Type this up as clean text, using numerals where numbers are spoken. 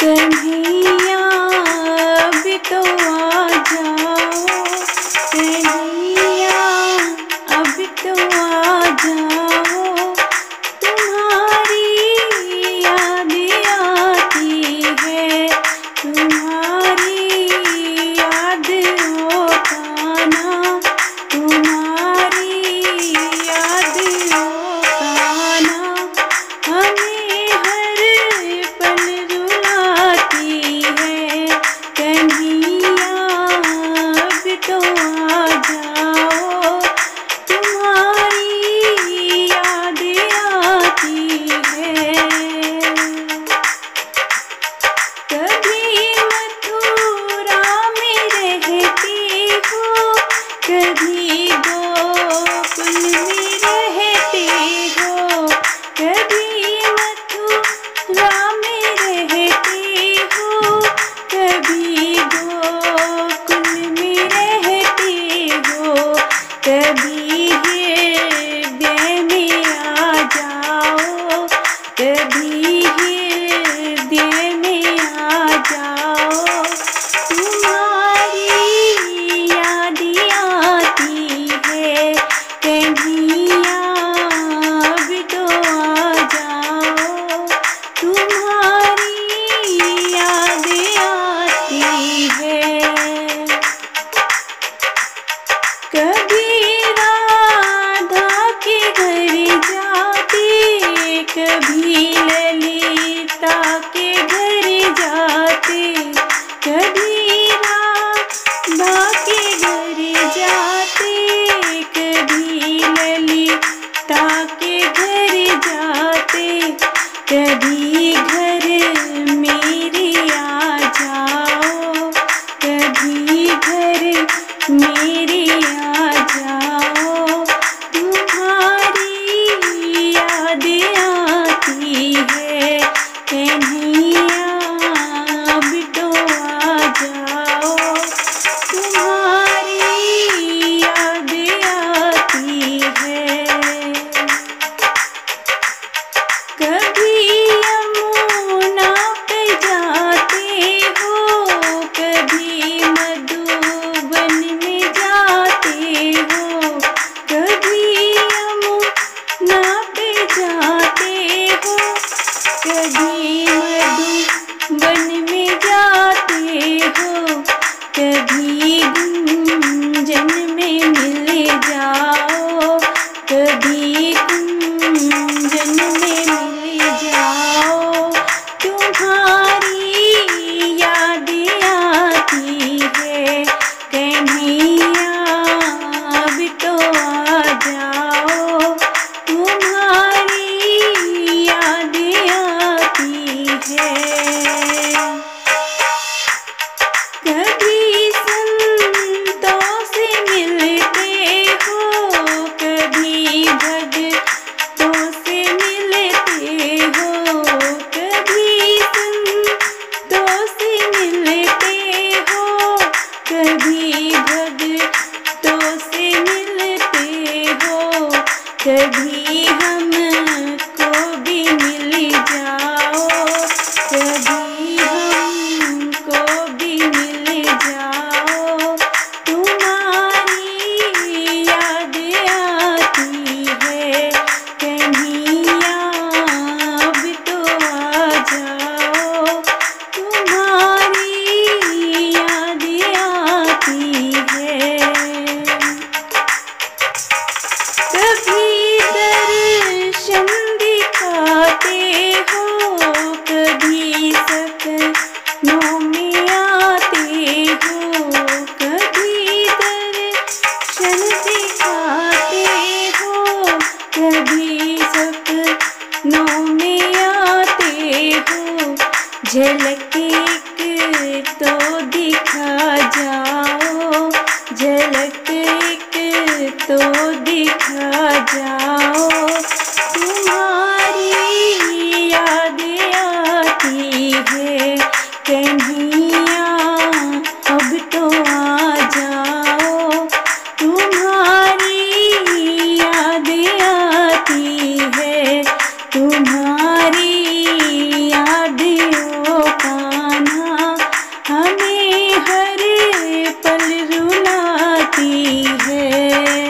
कन्हैया अब तो आ जाओ, कन्हैया अब तो आ जाओ, तुम्हारी याद आती है, तुम्हारी याद हो कान्हा, तुम्हारी याद हो कान्हा, हमें हर पल रुलाती है, कन्हैया अब तो आ जाओ, तुम्हारी याद आती है। कभी मथुरा में रहती हो, कभी गोकुल में रहते हो, कभी मथुरा में रहते हो, कभी गोकुल में रहते हो, कभी हृदय में आ जाओ, कभी हृदय में आ जाओ, तुम्हारी याद आती है, कन्हैया अब तो आ जाओ, तुम्हारी याद आती है। कभी राधा के घर जाते, कभी ललिता के घर जाते, कभी राधा के घर जाते, कभी ललिता के घर जाते, कभी घर मेरे आ जाओ, कभी घर मेरे आ जाओ, तुम्हारी याद आती है, कन्हैया अब तो आ जाओ, तुम्हारी याद आती है। कभी यमुना पे जाते हो, कभी मधुबन में जाते हो, कभी यमुना पे जाते हो, कभी मधुबन में जाते हो, कभी गुंजन में मिल जाओ, कभी गुंजन में मिल जाओ, तुम्हारी याद आती है, कन्हैया अब तो आ जाओ, तुम्हारी याद आती है। कभी संतों से मिलते हो, कभी भक्तों से मिलते हो, कभी संतों से मिलते हो, कभी भक्तों से मिलते हो, कभी हमको भी मिल जाओ, कभी हमको भी मिल जाओ, तुम्हारी याद आती है, कन्हैया अब तो आ जाओ, तुम्हारी याद आती है। कभी दर्शन दिखाते हो, कभी सपनों में आते हो, कभी दर्शन दिखाते हो, कभी सपनों में आते हो, झलक एक तो दिखा जाओ, झलक एक तो दिखा जाओ, तुम्हारी याद आती है, कन्हैया अब तो आ जाओ, तुम्हारी याद आती है, तुम्हारी याद हो है।